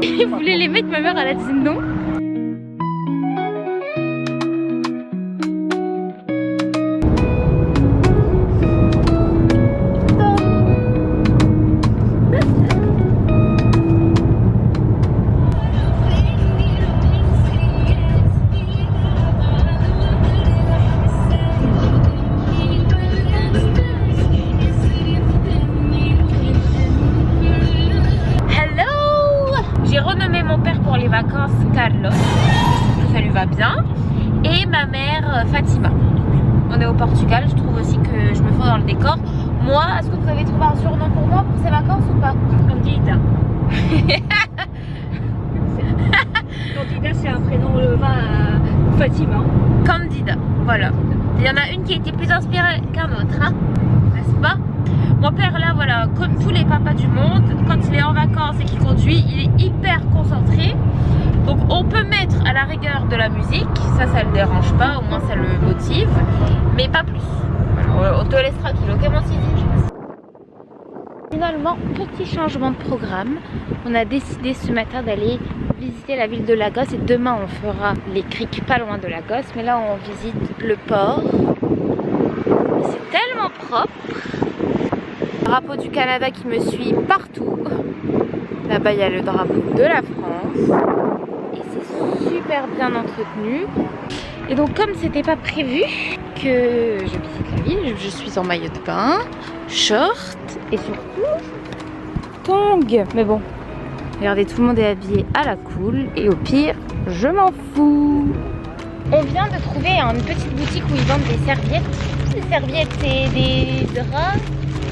Il voulait les mettre, ma mère elle a dit non. Les vacances Carlos, ça lui va bien, et ma mère Fatima. On est au Portugal, je trouve aussi que je me fonds dans le décor. Moi, est-ce que vous avez trouvé un surnom pour moi pour ces vacances ou pas? Candida. Candida, c'est un prénom à Fatima. Candida, voilà. Il y en a une qui a été plus inspirée qu'un autre, hein, n'est-ce pas? Mon père là, voilà, comme tous les papas du monde, quand il est en vacances et qu'il conduit, il est hyper concentré. Donc on peut mettre à la rigueur de la musique, ça le dérange pas, au moins ça le motive, mais pas plus. Voilà, on te laisse tranquille, ok mon Sidi? Finalement, petit changement de programme. On a décidé ce matin d'aller visiter la ville de Lagos et demain on fera les criques pas loin de Lagos. Mais là on visite le port. C'est tellement propre. Drapeau du Canada qui me suit partout. Là-bas il y a le drapeau de la France et c'est super bien entretenu. Et donc comme c'était pas prévu que je visite la ville, je suis en maillot de bain, short et surtout tongs. Mais bon, regardez, tout le monde est habillé à la cool et au pire je m'en fous. On vient de trouver une petite boutique où ils vendent des serviettes. Les serviettes c'est des draps.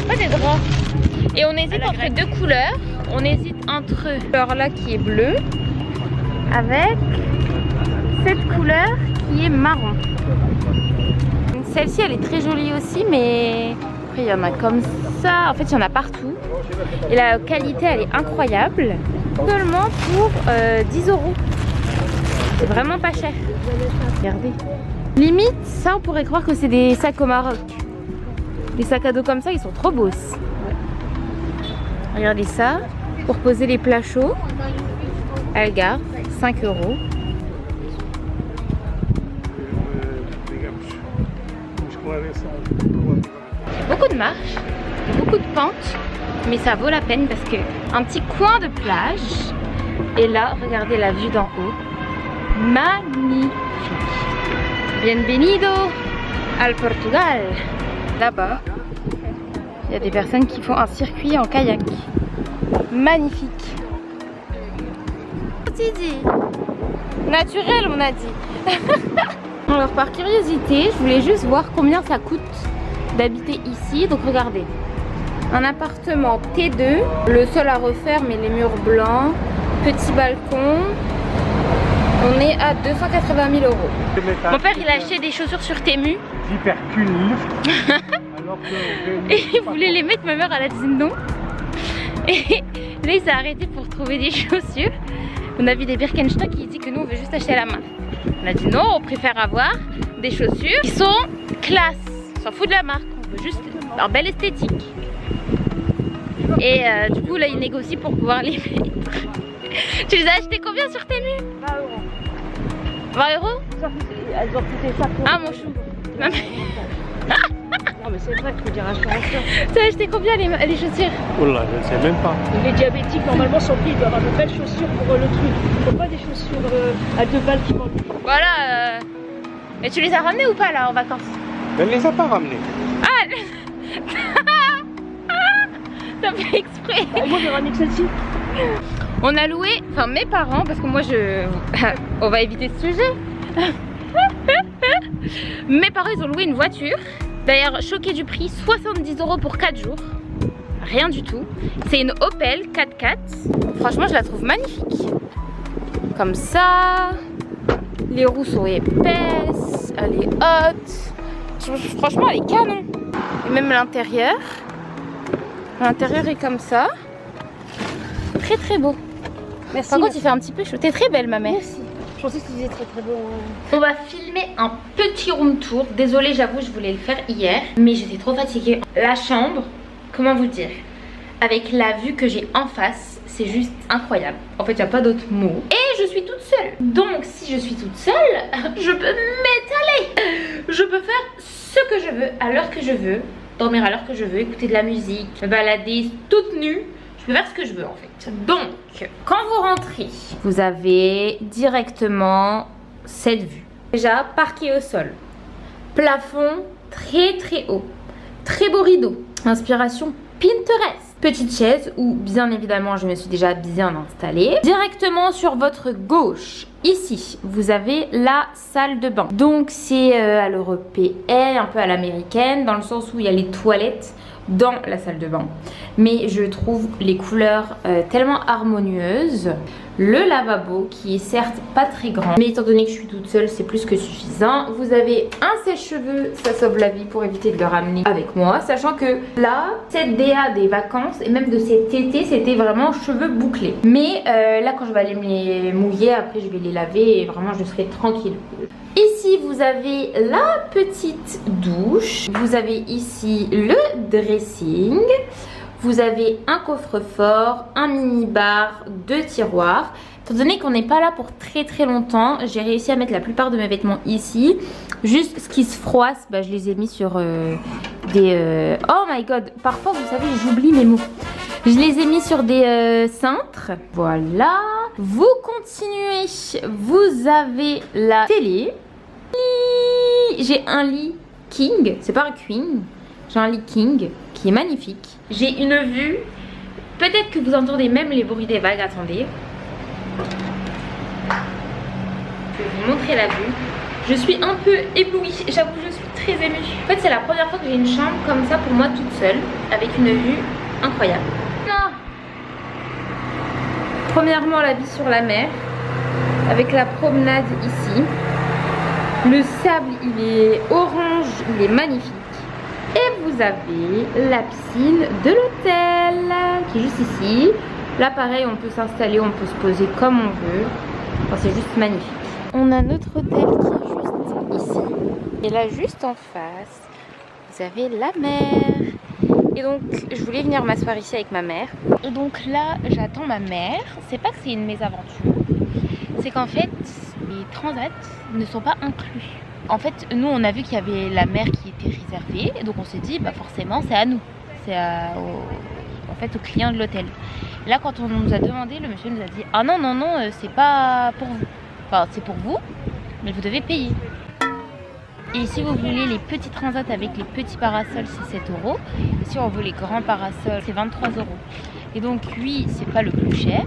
Pas des draps. Et on hésite entre deux couleurs. On hésite entre couleur là qui est bleu avec cette couleur qui est marron. Celle-ci elle est très jolie aussi, mais après il y en a comme ça. En fait il y en a partout. Et la qualité elle est incroyable. Seulement pour 10 €. C'est vraiment pas cher. Regardez. Limite ça on pourrait croire que c'est des sacs au Maroc. Les sacs à dos comme ça, ils sont trop beaux. Regardez ça, pour poser les plats chauds. Algarve, 5 €. Beaucoup de marches, beaucoup de pentes, mais ça vaut la peine parce que un petit coin de plage. Et là, regardez la vue d'en haut. Magnifique. Bienvenido al Portugal. Là-bas, il y a des personnes qui font un circuit en kayak. Magnifique. Tidi. Naturel, on a dit. Alors, par curiosité, je voulais juste voir combien ça coûte d'habiter ici. Donc, regardez. Un appartement T2, le sol à refaire, mais les murs blancs, petit balcon. On est à 280 000 €. Mon père, il a acheté des chaussures sur Temu. Hypercule. Et il voulait les mettre, ma mère elle a dit non. Et là il s'est arrêté pour trouver des chaussures. On a vu des Birkenstock, il dit que nous on veut juste acheter à la main. On a dit non, on préfère avoir des chaussures qui sont classe. On s'en fout de la marque, on veut juste leur belle esthétique. Et du coup là il négocie pour pouvoir les mettre. Tu les as achetés combien sur Temu? 20 €. 20 €? Elles ont coûté ça pour... Ah mon chou. Non mais c'est vrai qu'il faut dire influenceur. Tu as acheté combien les chaussures? Oh là, je ne sais même pas. Les diabétiques, normalement, son pied, il doit avoir de belles chaussures pour le truc. Il faut pas des chaussures à 2 balles qui vendent. Voilà. Mais tu les as ramenées ou pas là en vacances? Elle ne les a pas ramenés. Ah. T'as fait exprès. Moi, j'ai ramené que celle-ci. On a loué, enfin mes parents, parce que moi on va éviter ce sujet. Mes parents ils ont loué une voiture. D'ailleurs choqué du prix, 70 € pour 4 jours. Rien du tout. C'est une Opel 4x4. Franchement je la trouve magnifique. Comme ça. Les roues sont épaisses. Elle est haute. Franchement elle est canon. Et même l'intérieur. L'intérieur est comme ça. Très très beau. Merci. Par contre il fait un petit peu chaud. T'es très belle ma mère. Merci. Je pensais que tu disais très très beau. On va filmer un petit room tour. Désolée, j'avoue, je voulais le faire hier, mais j'étais trop fatiguée. La chambre, comment vous dire, avec la vue que j'ai en face, c'est juste incroyable. En fait, il n'y a pas d'autre mot. Et je suis toute seule. Donc, si je suis toute seule, je peux m'étaler. Je peux faire ce que je veux, à l'heure que je veux, dormir à l'heure que je veux, écouter de la musique, me balader toute nue. Je peux faire ce que je veux en fait. Donc, quand vous rentrez, vous avez directement cette vue. Déjà, parquet au sol. Plafond très très haut. Très beau rideau. Inspiration Pinterest. Petite chaise où bien évidemment je me suis déjà bien installée. Directement sur votre gauche, ici, vous avez la salle de bain. Donc c'est à l'européenne, un peu à l'américaine, dans le sens où il y a les toilettes dans la salle de bain. Mais je trouve les couleurs tellement harmonieuses. Le lavabo qui est certes pas très grand, mais étant donné que je suis toute seule, c'est plus que suffisant. Vous avez un sèche-cheveux, ça sauve la vie pour éviter de le ramener avec moi. Sachant que là, cette DA des vacances et même de cet été, c'était vraiment cheveux bouclés. Mais là, quand je vais aller me les mouiller, après je vais les laver et vraiment je serai tranquille. Ici, vous avez la petite douche. Vous avez ici le dressing. Vous avez un coffre-fort, un mini-bar, 2 tiroirs. Étant donné qu'on n'est pas là pour très très longtemps, j'ai réussi à mettre la plupart de mes vêtements ici. Juste ce qui se froisse, bah, je les ai mis sur des... Oh my god, parfois vous savez j'oublie mes mots. Je les ai mis sur des cintres. Voilà. Vous continuez, vous avez la télé. J'ai un lit king, c'est pas un queen. J'ai un lit king qui est magnifique. J'ai une vue. Peut-être que vous entendez même les bruits des vagues. Attendez. Je vais vous montrer la vue. Je suis un peu éblouie. J'avoue, je suis très émue. En fait, c'est la première fois que j'ai une chambre comme ça pour moi toute seule. Avec une vue incroyable. Non. Premièrement, la vue sur la mer. Avec la promenade ici. Le sable, il est orange. Il est magnifique. Et vous avez la piscine de l'hôtel qui est juste ici. Là pareil, on peut s'installer, on peut se poser comme on veut. Enfin, c'est juste magnifique. On a notre hôtel qui est juste ici. Et là juste en face, vous avez la mer. Et donc je voulais venir m'asseoir ici avec ma mère. Et donc là j'attends ma mère. C'est pas que c'est une mésaventure. C'est qu'en fait les transats ne sont pas inclus. En fait, nous, on a vu qu'il y avait la mer qui était réservée. Donc, on s'est dit, bah forcément, c'est à nous. C'est en fait aux clients de l'hôtel. Là, quand on nous a demandé, le monsieur nous a dit, ah non, non, non, c'est pas pour vous. Enfin, c'est pour vous, mais vous devez payer. Et si vous voulez les petits transats avec les petits parasols, c'est 7 €. Et si on veut les grands parasols, c'est 23 €. Et donc, lui, c'est pas le plus cher.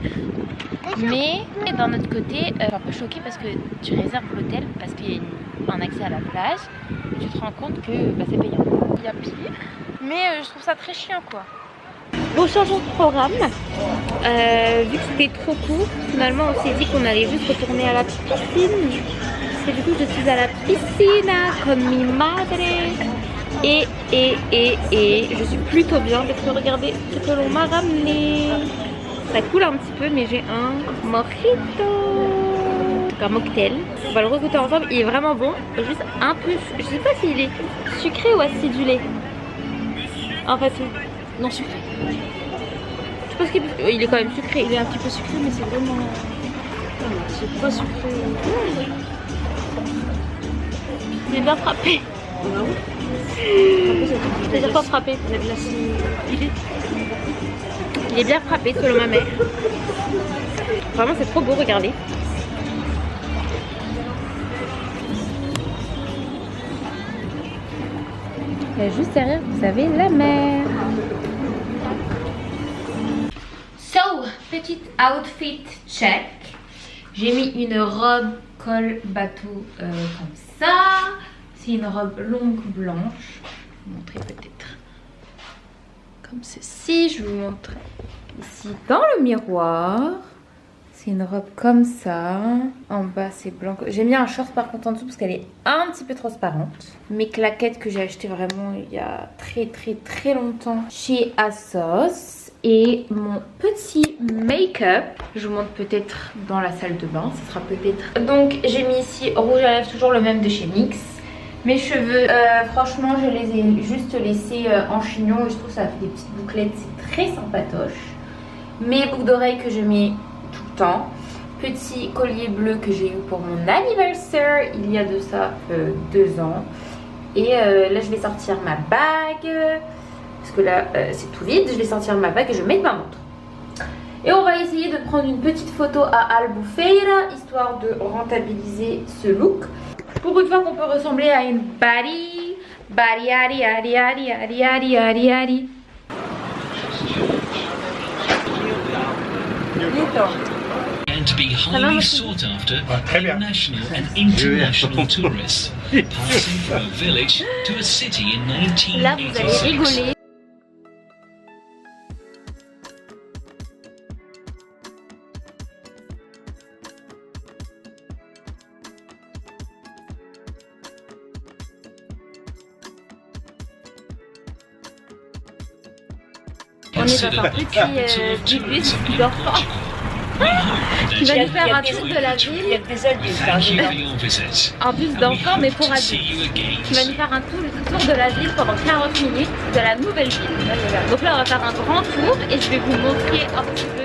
Mais d'un autre côté, je suis un peu choquée parce que tu réserves l'hôtel parce qu'il y a un accès à la plage. Et tu te rends compte que bah, c'est payant. Il y a pire. Mais je trouve ça très chiant quoi. Bon, changeons de programme. Vu que c'était trop court, finalement on s'est dit qu'on allait juste retourner à la piscine. Et du coup je suis à la piscine con mi madre. Et je suis plutôt bien parce que regardez ce que l'on m'a ramené. Ça coule un petit peu mais j'ai un mojito. Un mocktail. On va le regoûter ensemble. Il est vraiment bon. Juste un peu, je sais pas s'il est sucré ou acidulé. En fait, non sucré. Je pense qu'il est quand même sucré. Il est un petit peu sucré mais c'est vraiment... C'est pas sucré. Il est bien frappé. C'est-à-dire pas frappé. Il est bien frappé selon ma mère. Vraiment c'est trop beau, regardez. Et juste derrière vous avez la mer. So, petite outfit check. J'ai mis une robe col bateau comme ça. C'est une robe longue blanche. Je vais vous montrer peut-être comme ceci. Je vous montre ici dans le miroir. C'est une robe comme ça. En bas c'est blanc. J'ai mis un short par contre en dessous parce qu'elle est un petit peu transparente. Mes claquettes que j'ai achetées vraiment il y a très longtemps chez ASOS. Et mon petit make-up, je vous montre peut-être dans la salle de bain, ce sera peut-être... Donc j'ai mis ici rouge à lèvres, toujours le même de chez NYX. Mes cheveux, franchement je les ai juste laissés en chignon et je trouve que ça fait des petites bouclettes, c'est très sympatoche. mes boucles d'oreilles que je mets tout le temps, petit collier bleu que j'ai eu pour mon anniversaire il y a de ça 2 ans. Et là je vais sortir ma bague, parce que là c'est tout vide. Je vais sortir ma bague et je vais mettre ma montre. Et on va essayer de prendre une petite photo à Albufeira, histoire de rentabiliser ce look. Pour une fois qu'on peut ressembler à une baddie. Baddie, ari, ari, ari, ari, ari, ari, ari. And to be highly sought after by national and international tourists, passing from a village to a city in Là vous allez 1986. rigoler. On est dans un petit bus d'enfants qui va nous faire un tour de la Il y ville, a des adultes. Thank you for your visit. un bus d'enfants mais pour To see adultes, you again. qui va nous faire un tour de la ville pendant 40 minutes de la nouvelle ville. Donc là on va faire un grand tour et je vais vous montrer un petit peu.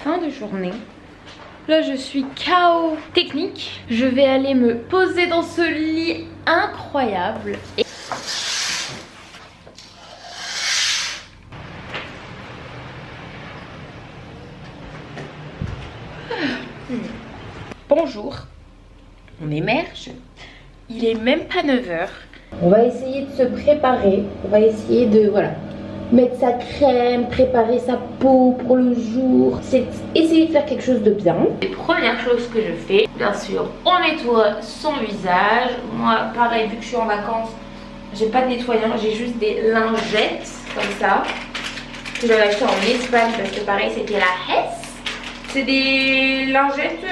Fin de journée. Là je suis KO technique. Je vais aller me poser dans ce lit incroyable. Et... Bonjour. On émerge. Il est même pas 9h. On va essayer de se préparer. On va essayer de mettre sa crème, préparer sa peau pour le jour. C'est essayer de faire quelque chose de bien. Les premières choses que je fais, bien sûr, on nettoie son visage. Moi, pareil, vu que je suis en vacances, j'ai pas de nettoyant, j'ai juste des lingettes comme ça que j'avais acheté en Espagne parce que pareil, c'était la Hess. C'est des lingettes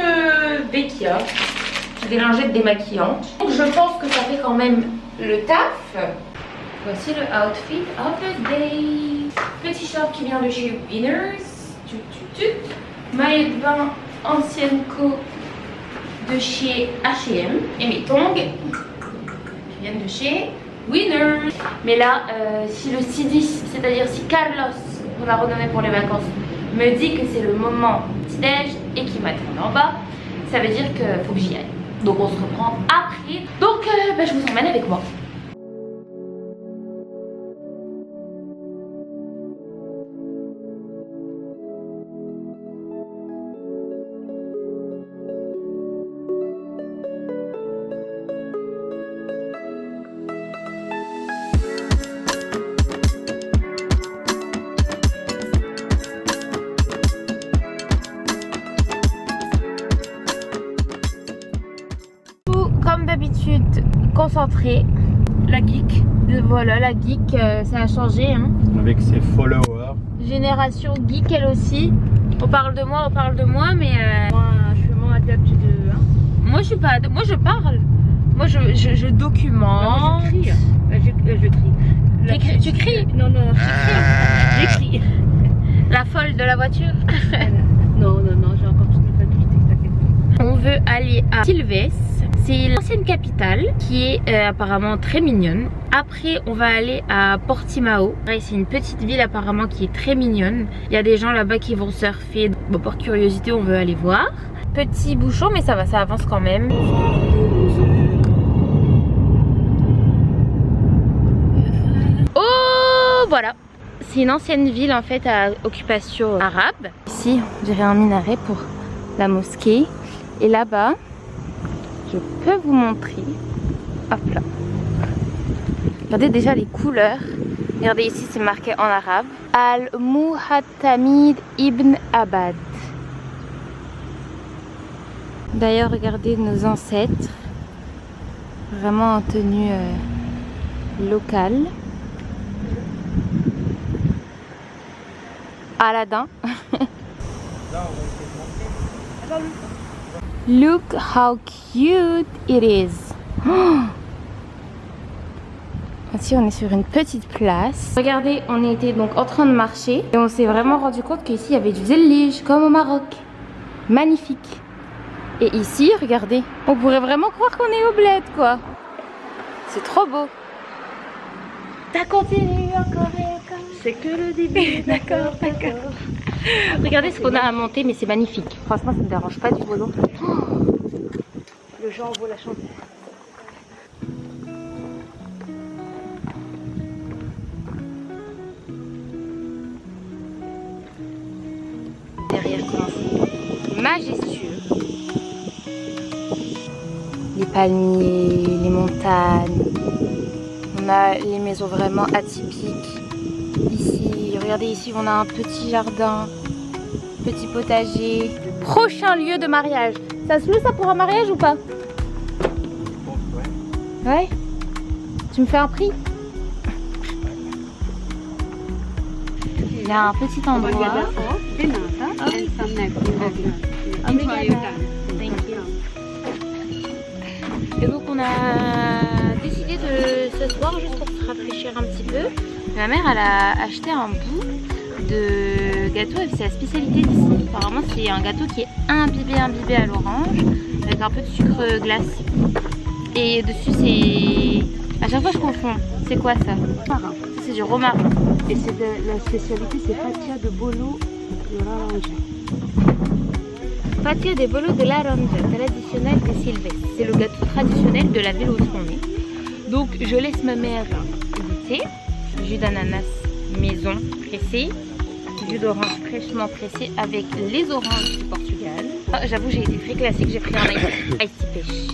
Vecchia. C'est des lingettes démaquillantes. Donc je pense que ça fait quand même le taf. Voici le outfit of the day. Petit short qui vient de chez Winners. Maillot de bain ancienne co de chez H&M. Et mes tongs qui viennent de chez Winners. Mais là, si le C10, c'est-à-dire si Carlos, on l'a renommé pour les vacances, me dit que c'est le moment petit-déj et qu'il m'attend en bas, ça veut dire qu'il faut que j'y aille. Donc on se reprend après. Donc je vous emmène avec moi. Comme d'habitude, concentrée. La geek, voilà la geek, ça a changé hein. Avec ses followers. Génération geek elle aussi. On parle de moi, mais Moi, je suis moins adepte de... Hein. moi je suis pas, moi je parle. Moi je documente. Moi, je crie. Je crie. Tu cries? Non, j'écris. La folle de la voiture. Non, j'ai encore toute ma faculté, t'inquiète pas. On veut aller à Silves. C'est l'ancienne capitale qui est apparemment très mignonne. Après on va aller à Portimao. C'est une petite ville apparemment qui est très mignonne. Il y a des gens là-bas qui vont surfer. Bon, par curiosité on veut aller voir. Petit bouchon mais ça va, ça avance quand même. Oh voilà. C'est une ancienne ville en fait à occupation arabe. Ici on dirait un minaret pour la mosquée. Et là-bas je peux vous montrer, hop là, regardez déjà les couleurs, regardez ici c'est marqué en arabe, Al-Muhattamid Ibn Abad. D'ailleurs regardez nos ancêtres, Vraiment en tenue locale. Aladdin. Look how cute it is. Oh, ici on est sur une petite place. Regardez, on était donc en train de marcher et on s'est vraiment rendu compte qu'ici il y avait du zélige comme au Maroc. Magnifique. Et ici, regardez, on pourrait vraiment croire qu'on est au bled quoi. C'est trop beau. Ça continue encore et encore. C'est que le début. D'accord, d'accord. Regardez ce qu'on a à monter, mais c'est magnifique. Franchement, ça ne me dérange pas du tout. Non. Le genre vaut la chandelle. Derrière quoi, majestueux. Les palmiers, les montagnes. On a les maisons vraiment atypiques. Ici, regardez ici, on a un petit jardin, petit potager. Prochain lieu de mariage. Ça se loue ça pour un mariage ou pas? Ouais. Tu me fais un prix? Il y a un petit endroit. Et donc on a décidé de s'asseoir juste pour se rafraîchir un petit peu. Ma mère elle a acheté un bout de gâteau et c'est la spécialité d'ici. Apparemment c'est un gâteau qui est imbibé à l'orange avec un peu de sucre glace. Et dessus c'est... À chaque fois je confonds. C'est quoi ça? C'est du romarin. Et c'est la spécialité, c'est fatia de bolo de l'orange. Fatia de bolo de l'orange, traditionnel de Sylvestre. C'est le gâteau traditionnel de la ville où on est. Donc je laisse ma mère goûter. Jus d'ananas maison pressé. Jus d'orange fraîchement pressé avec les oranges du Portugal. Ah, j'avoue j'ai été très classique, j'ai pris un ice pêche.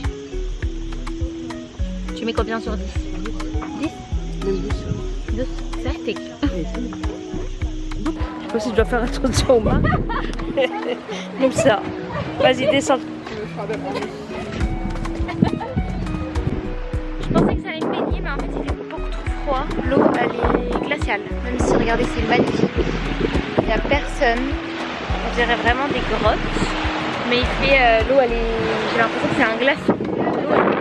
Tu mets combien sur 10? 10? 10. C'est hectique. Je sais pas si je dois faire attention aux mains. Comme ça. Vas-y, descends. Je pensais que ça allait me baigner, mais en fait il fait beaucoup trop froid. L'eau elle est glaciale. Même si regardez c'est magnifique. Il n'y a personne. On dirait vraiment des grottes. Mais il fait l'eau elle est. J'ai l'impression que c'est un glaçon. L'eau elle est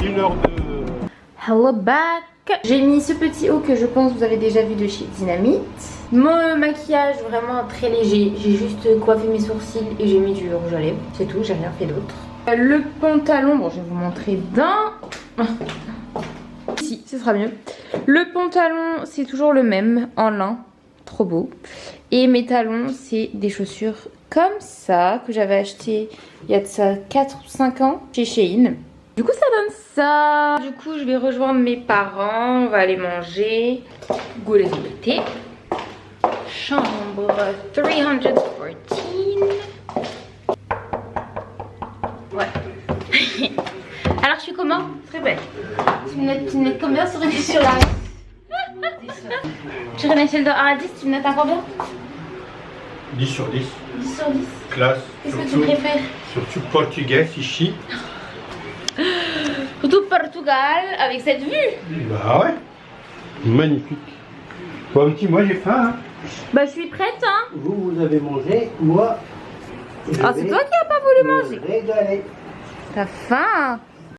Une heure de... Hello back. J'ai mis ce petit haut que je pense vous avez déjà vu de chez Dynamite. Mon maquillage vraiment très léger. J'ai juste coiffé mes sourcils et j'ai mis du rouge à lèvres. C'est tout, j'ai rien fait d'autre. Le pantalon, bon je vais vous montrer d'un... Si, ce sera mieux. Le pantalon c'est toujours le même en lin. Trop beau. Et mes talons c'est des chaussures comme ça que j'avais acheté il y a de ça 4 ou 5 ans chez Shein. Du coup ça donne ça. Du coup je vais rejoindre mes parents. On va aller manger. Go les invités. Chambre 314. Ouais. Alors je suis comment? Très belle. Tu me notes combien sur une échelle de 10? Sur une échelle de 1 à 10 tu me notes à combien? 10 sur 10. 10 sur 10. Classe. Qu'est-ce que tu préfères? Surtout portugais ici. Surtout Portugal avec cette vue. Bah ouais. Magnifique. Bon petit, moi j'ai faim. Hein. Bah je suis prête hein. Vous avez mangé, moi... Ah c'est toi qui n'as pas voulu manger. Régaler. T'as faim?